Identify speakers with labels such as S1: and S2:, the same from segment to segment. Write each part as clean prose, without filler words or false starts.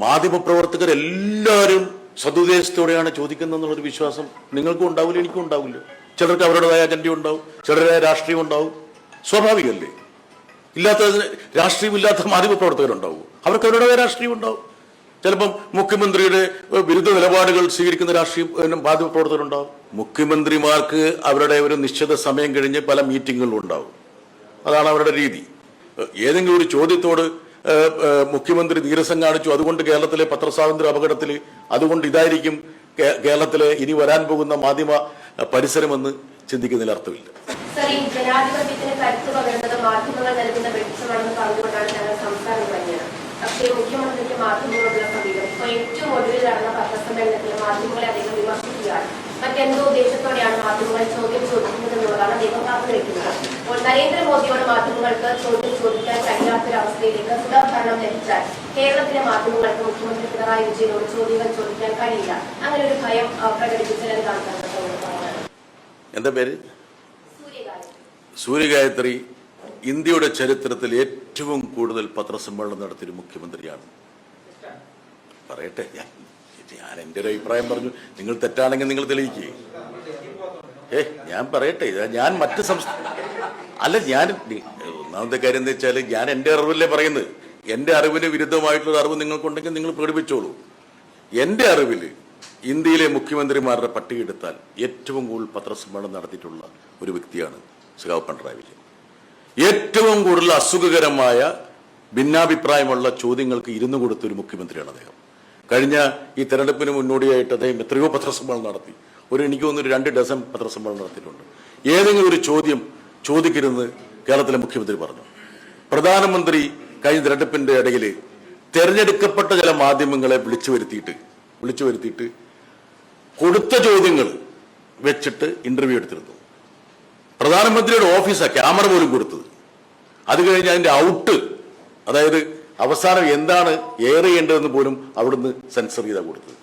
S1: മാധ്യമപ്രവർത്തകരെല്ലാവരും സതുദ്ദേശത്തോടെയാണ് ചോദിക്കുന്നതെന്നുള്ളൊരു വിശ്വാസം നിങ്ങൾക്കും ഉണ്ടാവില്ല, എനിക്കും ഉണ്ടാവില്ല. ചിലർക്ക് അവരുടേതായ അജണ്ട ഉണ്ടാവും, ചിലരുടേതായ രാഷ്ട്രീയം ഉണ്ടാവും. സ്വാഭാവികമല്ലേ? രാഷ്ട്രീയമില്ലാത്ത മാധ്യമപ്രവർത്തകരുണ്ടാവും, അവർക്ക് അവരുടേതായ രാഷ്ട്രീയം ഉണ്ടാവും. ചിലപ്പം മുഖ്യമന്ത്രിയുടെ വിരുദ്ധ നിലപാടുകൾ സ്വീകരിക്കുന്ന രാഷ്ട്രീയ മാധ്യമപ്രവർത്തകരുണ്ടാവും. മുഖ്യമന്ത്രിമാർക്ക് അവരുടെ ഒരു നിശ്ചിത സമയം കഴിഞ്ഞ് പല മീറ്റിങ്ങുകളും ഉണ്ടാവും. അതാണ് അവരുടെ രീതി. ഏതെങ്കിലും ഒരു ചോദ്യത്തോട് മുഖ്യമന്ത്രി നീരസം കാണിച്ചു, അതുകൊണ്ട് കേരളത്തിലെ പത്രസ്വാതന്ത്ര്യ അപകടത്തിൽ, അതുകൊണ്ട് ഇതായിരിക്കും കേരളത്തിലെ ഇനി വരാൻ പോകുന്ന മാധ്യമ പരിസരമെന്ന് ചിന്തിക്കുന്നതിൽ അർത്ഥമില്ല.
S2: ജനാധിപത്യത്തിന് കരുത്ത് പകരുന്നത് മാധ്യമങ്ങൾ നൽകുന്ന വെളിച്ചമാണെന്ന് പറഞ്ഞുകൊണ്ടാണ് ഞങ്ങൾ സംസ്ഥാനം കഴിഞ്ഞത്. പക്ഷേ മുഖ്യമന്ത്രിക്ക് മാധ്യമങ്ങളോടുള്ള സമീപം ഇപ്പോൾ ഏറ്റവും ഒടുവിൽ നടന്ന പത്രസമ്മേളനത്തിൽ മാധ്യമങ്ങളെ അദ്ദേഹം വിമർശിക്കുകയാണ്. മറ്റെന്തോ ഉദ്ദേശത്തോടെയാണ് മാധ്യമങ്ങൾ ചോദ്യം ചോദിക്കുന്നത് എന്നുള്ളതാണ് അദ്ദേഹം പങ്കുവയ്ക്കുന്നത്. അപ്പോൾ നരേന്ദ്രമോദിയോട് മാധ്യമങ്ങൾക്ക് ചോദ്യം ചോദിക്കാൻ കഴിയാത്തൊരവസ്ഥയിലേക്ക് തുടർഭരണം ലഭിച്ചാൽ കേരളത്തിലെ മാധ്യമങ്ങൾക്ക് മുഖ്യമന്ത്രി പിണറായി വിജയനോട് ചോദ്യങ്ങൾ ചോദിക്കാൻ കഴിയില്ല. അങ്ങനെ ഒരു ഭയം പ്രകടിപ്പിച്ചത്
S1: എന്താ പേര്? സൂര്യഗായത്രി ഇന്ത്യയുടെ ചരിത്രത്തിൽ ഏറ്റവും കൂടുതൽ പത്രസമ്മേളനം നടത്തിയൊരു മുഖ്യമന്ത്രിയാണ്. പറയട്ടെ, ഞാൻ എൻ്റെ ഒരു അഭിപ്രായം പറഞ്ഞു. നിങ്ങൾ തെറ്റാണെങ്കിൽ നിങ്ങൾ തെളിയിക്കേ. ഞാൻ പറയട്ടെ, ഞാൻ മറ്റ് അല്ല, ഞാൻ ഒന്നാമത്തെ കാര്യം എന്താ വെച്ചാൽ, ഞാൻ എൻ്റെ അറിവില്ലേ പറയുന്നത്. എൻ്റെ അറിവിന് വിരുദ്ധമായിട്ടുള്ള അറിവ് നിങ്ങൾക്കുണ്ടെങ്കിൽ നിങ്ങൾ പ്രകടിപ്പിച്ചോളൂ. എൻ്റെ അറിവിൽ ഇന്ത്യയിലെ മുഖ്യമന്ത്രിമാരുടെ പട്ടിക എടുത്താൽ ഏറ്റവും കൂടുതൽ പത്രസമ്മേളനം നടത്തിയിട്ടുള്ള ഒരു വ്യക്തിയാണ് സഖാവ് പിണറായി വിജയൻ. ഏറ്റവും കൂടുതൽ അസുഖകരമായ ഭിന്നാഭിപ്രായമുള്ള ചോദ്യങ്ങൾക്ക് ഇരുന്നു കൊടുത്തൊരു മുഖ്യമന്ത്രിയാണ് അദ്ദേഹം. കഴിഞ്ഞ ഈ തെരഞ്ഞെടുപ്പിന് മുന്നോടിയായിട്ട് അദ്ദേഹം എത്രയോ പത്രസമ്മേളനം നടത്തി. എനിക്ക് തോന്നുന്നു 2 ഡസൻ പത്രസമ്മേളനം നടത്തിയിട്ടുണ്ട്. ഏതെങ്കിലും ഒരു ചോദ്യം ചോദിക്കരുതെന്ന് കേരളത്തിലെ മുഖ്യമന്ത്രി പറഞ്ഞു. പ്രധാനമന്ത്രി കഴിഞ്ഞ തെരഞ്ഞെടുപ്പിന്റെ ഇടയിൽ തെരഞ്ഞെടുക്കപ്പെട്ട ചില മാധ്യമങ്ങളെ വിളിച്ചു വരുത്തിയിട്ട് കൊടുത്ത ചോദ്യങ്ങൾ വെച്ചിട്ട് ഇന്റർവ്യൂ എടുത്തിരുന്നു. പ്രധാനമന്ത്രിയുടെ ഓഫീസാണ് ക്യാമറ പോലും കൊടുത്തത്. അത് കഴിഞ്ഞ് അതിന്റെ ഔട്ട്, അതായത് അവസാനം എന്താണ് എയർ ചെയ്യേണ്ടതെന്ന് പോലും അവിടുന്ന് സെൻസർ ചെയ്താ കൊടുത്തത്.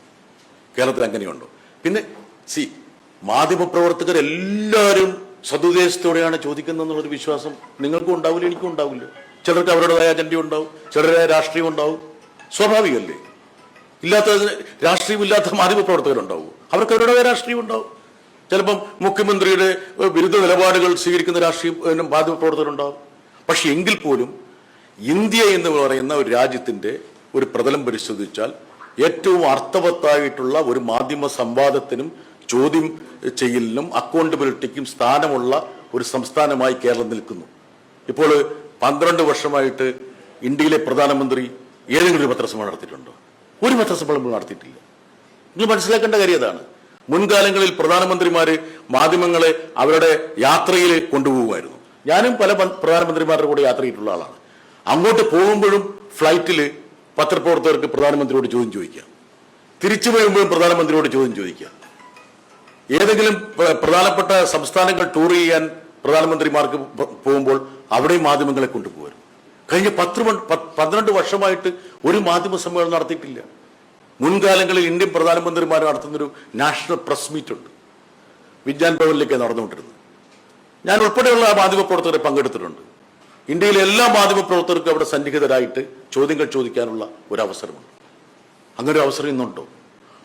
S1: കേരളത്തിൽ അങ്ങനെയുണ്ടോ? പിന്നെ മാധ്യമപ്രവർത്തകരെല്ലാവരും സതുദ്ദേശത്തോടെയാണ് ചോദിക്കുന്നതെന്നുള്ളൊരു വിശ്വാസം നിങ്ങൾക്കും ഉണ്ടാവില്ല, എനിക്കും ഉണ്ടാവില്ല. ചിലർക്ക് അവരുടേതായ അജണ്ട ഉണ്ടാവും, ചിലരുടേതായ രാഷ്ട്രീയം ഉണ്ടാവും. സ്വാഭാവികമല്ലേ? രാഷ്ട്രീയമില്ലാത്ത മാധ്യമപ്രവർത്തകരുണ്ടാവും, അവർക്ക് അവരുടേതായ രാഷ്ട്രീയം ഉണ്ടാവും. ചിലപ്പം മുഖ്യമന്ത്രിയുടെ വിരുദ്ധ നിലപാടുകൾ സ്വീകരിക്കുന്ന രാഷ്ട്രീയ മാധ്യമപ്രവർത്തകരുണ്ടാവും. പക്ഷെ എങ്കിൽ പോലും ഇന്ത്യ എന്ന് പറയുന്ന ഒരു രാജ്യത്തിന്റെ ഒരു പ്രതലം പരിശോധിച്ചാൽ ഏറ്റവും അർത്ഥവത്തായിട്ടുള്ള ഒരു മാധ്യമ സംവാദത്തിനും ചോദ്യം ചെയ്യലിനും അക്കൗണ്ടബിലിറ്റിക്കും സ്ഥാനമുള്ള ഒരു സംസ്ഥാനമായി കേരളം നിൽക്കുന്നു. ഇപ്പോൾ 12 വർഷമായിട്ട് ഇന്ത്യയിലെ പ്രധാനമന്ത്രി ഏതെങ്കിലും ഒരു പത്രസമ്മേളനം നടത്തിയിട്ടുണ്ടോ? ഒരു പത്രസമ്മേളനം നടത്തിയിട്ടില്ല. നിങ്ങൾ മനസ്സിലാക്കേണ്ട കാര്യം അതാണ്. മുൻകാലങ്ങളിൽ പ്രധാനമന്ത്രിമാര് മാധ്യമങ്ങളെ അവരുടെ യാത്രയിൽ കൊണ്ടുപോകുമായിരുന്നു. ഞാനും പല പ്രധാനമന്ത്രിമാരുടെ കൂടെ യാത്ര ചെയ്തിട്ടുള്ള ആളാണ്. അങ്ങോട്ട് പോകുമ്പോഴും ഫ്ലൈറ്റിൽ പത്രപ്രവർത്തകർക്ക് പ്രധാനമന്ത്രിയോട് ചോദ്യം ചോദിക്കാം, തിരിച്ചു വരുമ്പോഴും പ്രധാനമന്ത്രിയോട് ചോദ്യം ചോദിക്കാം. ഏതെങ്കിലും പ്രധാനപ്പെട്ട സംസ്ഥാനങ്ങൾ ടൂർ ചെയ്യാൻ പ്രധാനമന്ത്രിമാർക്ക് പോകുമ്പോൾ അവിടെയും മാധ്യമങ്ങളെ കൊണ്ടുപോകും. കഴിഞ്ഞ 12 വർഷമായിട്ട് ഒരു മാധ്യമ സമ്മേളനം നടത്തിയിട്ടില്ല. മുൻകാലങ്ങളിൽ ഇന്ത്യൻ പ്രധാനമന്ത്രിമാർ നടത്തുന്നൊരു നാഷണൽ പ്രസ് മീറ്റ് ഉണ്ട്, വിജ്ഞാൻ ഭവനിലേക്ക് നടന്നുകൊണ്ടിരുന്നത്. ഞാൻ ഉൾപ്പെടെയുള്ള മാധ്യമപ്രവർത്തകരെ പങ്കെടുത്തിട്ടുണ്ട്. ഇന്ത്യയിലെ എല്ലാ മാധ്യമപ്രവർത്തകർക്കും അവിടെ സന്നിഹിതരായിട്ട് ചോദ്യങ്ങൾ ചോദിക്കാനുള്ള ഒരു അവസരമുണ്ട്. അങ്ങനെ ഒരു അവസരം ഇന്നുണ്ടോ?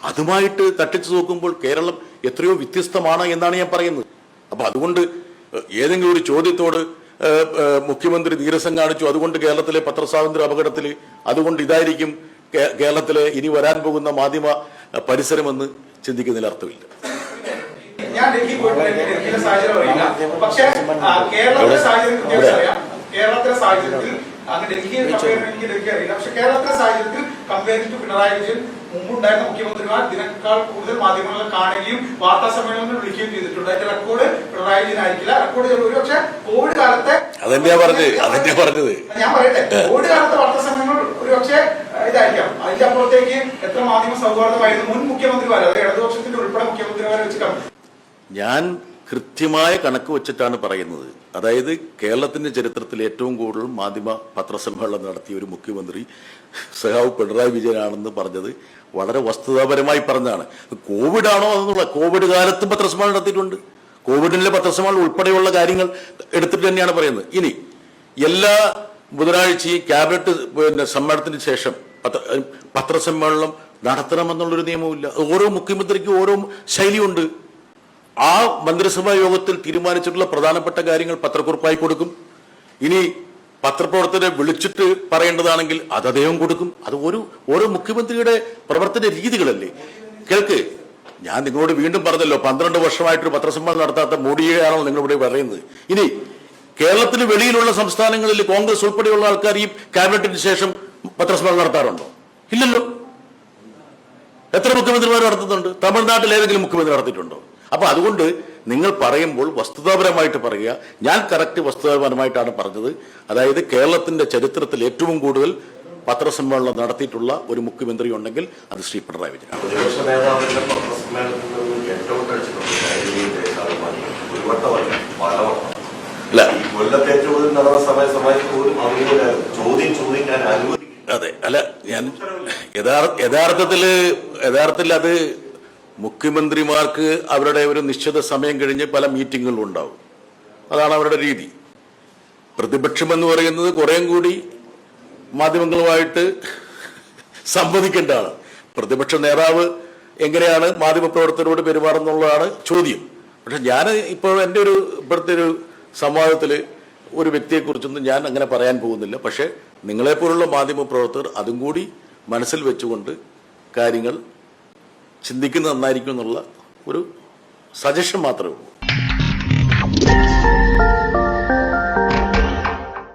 S1: അതുമായിട്ട് തട്ടിച്ചു നോക്കുമ്പോൾ കേരളം എത്രയോ വ്യത്യസ്തമാണ് എന്നാണ് ഞാൻ പറയുന്നത്. അപ്പൊ അതുകൊണ്ട് ഏതെങ്കിലും ഒരു ചോദ്യത്തോട് മുഖ്യമന്ത്രി നീരസം കാണിച്ചു, അതുകൊണ്ട് കേരളത്തിലെ പത്രസ്വാതന്ത്ര്യ അപകടത്തിൽ, അതുകൊണ്ട് ഇതായിരിക്കും കേരളത്തിലെ ഇനി വരാൻ പോകുന്ന മാധ്യമ പരിസരമെന്ന് ചിന്തിക്കുന്നതിൽ അർത്ഥമില്ല.
S3: ഞാൻ ഡൽഹി പോയിട്ട് സാഹചര്യം അറിയില്ല, പക്ഷേ കേരളത്തിലെ സാഹചര്യത്തിൽ അങ്ങ് ഡൽഹിയെ എനിക്ക് ഡൽഹി അറിയില്ല, പക്ഷെ കേരളത്തിലെ സാഹചര്യത്തിൽ കമ്പയറിംഗ് ടു പിണറായി വിജയൻ മുമ്പുണ്ടായിരുന്ന മുഖ്യമന്ത്രിമാർ ഇതിനേക്കാൾ കൂടുതൽ മാധ്യമങ്ങളെ കാണുകയും വാർത്താ സമ്മേളനങ്ങൾ വിളിക്കുകയും ചെയ്തിട്ടുണ്ട്. അതിന്റെ റെക്കോർഡ് പിണറായി വിജയൻ ആയിരിക്കില്ല. റെക്കോർഡ് ഒരു പക്ഷേ കോവിഡ് കാലത്തെ ഞാൻ പറയട്ടെ, കോവിഡ് കാലത്തെ വാർത്താ സമ്മേളനങ്ങൾ ഒരു പക്ഷേ ഇതായിരിക്കാം. അതിന്റെ അപ്പുറത്തേക്ക് എത്ര മാധ്യമ സൗഹാർദ്ദമായിരുന്നു മുൻ മുഖ്യമന്ത്രിമാർ, അതായത് ഇടതുപക്ഷത്തിന്റെ ഉൾപ്പെടെ മുഖ്യമന്ത്രിമാരെ വെച്ച്
S1: ഞാൻ കൃത്യമായ കണക്ക് വെച്ചിട്ടാണ് പറയുന്നത്. അതായത് കേരളത്തിന്റെ ചരിത്രത്തിൽ ഏറ്റവും കൂടുതൽ മാധ്യമ പത്രസമ്മേളനം നടത്തിയ ഒരു മുഖ്യമന്ത്രി സഖാവ് പിണറായി വിജയനാണെന്ന് പറഞ്ഞത് വളരെ വസ്തുതാപരമായി പറഞ്ഞതാണ്. കോവിഡ് ആണോ അതെന്നുള്ള, കോവിഡ് കാലത്തും പത്രസമ്മേളനം നടത്തിയിട്ടുണ്ട്. കോവിഡിലെ പത്രസമ്മേളനം ഉൾപ്പെടെയുള്ള കാര്യങ്ങൾ എടുത്തിട്ട് തന്നെയാണ് പറയുന്നത്. ഇനി എല്ലാ ബുധനാഴ്ചയും ക്യാബിനറ്റ് സമ്മേളനത്തിന് ശേഷം പത്രസമ്മേളനം നടത്തണമെന്നുള്ളൊരു നിയമമില്ല. ഓരോ മുഖ്യമന്ത്രിക്കും ഓരോ ശൈലിയുണ്ട്. ആ മന്ത്രിസഭാ യോഗത്തിൽ തീരുമാനിച്ചിട്ടുള്ള പ്രധാനപ്പെട്ട കാര്യങ്ങൾ പത്രക്കുറിപ്പായി കൊടുക്കും. ഇനി പത്രപ്രവർത്തകരെ വിളിച്ചിട്ട് പറയേണ്ടതാണെങ്കിൽ അത് അദ്ദേഹം കൊടുക്കും. അത് ഓരോ മുഖ്യമന്ത്രിയുടെ പ്രവർത്തന രീതികളല്ലേ. കേൾക്ക്, ഞാൻ നിങ്ങളോട് വീണ്ടും പറഞ്ഞല്ലോ, 12 വർഷമായിട്ടൊരു പത്രസമ്മേളനം നടത്താത്ത മോഡിയെയാണോ നിങ്ങളിവിടെ പറയുന്നത്? ഇനി കേരളത്തിന് വെളിയിലുള്ള സംസ്ഥാനങ്ങളിൽ കോൺഗ്രസ് ഉൾപ്പെടെയുള്ള ആൾക്കാർ ഈ ക്യാബിനറ്റിന് ശേഷം പത്രസമ്മേളനം നടത്താറുണ്ടോ? ഇല്ലല്ലോ. എത്ര മുഖ്യമന്ത്രിമാർ നടത്തുന്നുണ്ട്? തമിഴ്നാട്ടിൽ ഏതെങ്കിലും മുഖ്യമന്ത്രി നടത്തിയിട്ടുണ്ടോ? അപ്പൊ അതുകൊണ്ട് നിങ്ങൾ പറയുമ്പോൾ വസ്തുതാപരമായിട്ട് പറയുക. ഞാൻ കറക്റ്റ് വസ്തുതാപരമായിട്ടാണ് പറഞ്ഞത്. അതായത് കേരളത്തിന്റെ ചരിത്രത്തിൽ ഏറ്റവും കൂടുതൽ പത്രസമ്മേളനം നടത്തിയിട്ടുള്ള ഒരു മുഖ്യമന്ത്രി ഉണ്ടെങ്കിൽ അത് ശ്രീ പിണറായി വിജയനാണ്.
S4: പ്രതിപക്ഷ നേതാവിന്റെ പത്രസമ്മേളനത്തിൽ നിന്ന് ഏറ്റവും
S1: അല്ല,
S4: ഈ കൊല്ലത്തെ ഏറ്റവും നടന്ന സമയത്ത് പോലും അതുപോലെ ചോദ്യം ചോദിക്കാൻ അനുവദിക്കും.
S1: അതെ, അല്ല, ഞാൻ യഥാർത്ഥത്തിൽ അത് മുഖ്യമന്ത്രിമാർക്ക് അവരുടെ ഒരു നിശ്ചിത സമയം കഴിഞ്ഞ് പല മീറ്റിങ്ങുകളും ഉണ്ടാവും. അതാണ് അവരുടെ രീതി. പ്രതിപക്ഷം എന്ന് പറയുന്നത് കുറേം കൂടി മാധ്യമങ്ങളുമായിട്ട് സംവദിക്കേണ്ടതാണ്. പ്രതിപക്ഷ നേതാവ് എങ്ങനെയാണ് മാധ്യമപ്രവർത്തകരോട് പെരുമാറുന്നുള്ളതാണ് ചോദ്യം. പക്ഷെ ഞാൻ ഇപ്പോൾ എൻ്റെ ഇപ്പോഴത്തെ ഒരു സംവാദത്തിൽ ഒരു വ്യക്തിയെക്കുറിച്ചൊന്നും ഞാൻ അങ്ങനെ പറയാൻ പോകുന്നില്ല. പക്ഷേ നിങ്ങളെപ്പോലുള്ള മാധ്യമപ്രവർത്തകർ അതും കൂടി മനസ്സിൽ വെച്ചുകൊണ്ട് കാര്യങ്ങൾ ചിന്തിക്കുന്നത് നന്നായിരിക്കും എന്നുള്ള ഒരു സജഷൻ മാത്രമേ ഉള്ളൂ.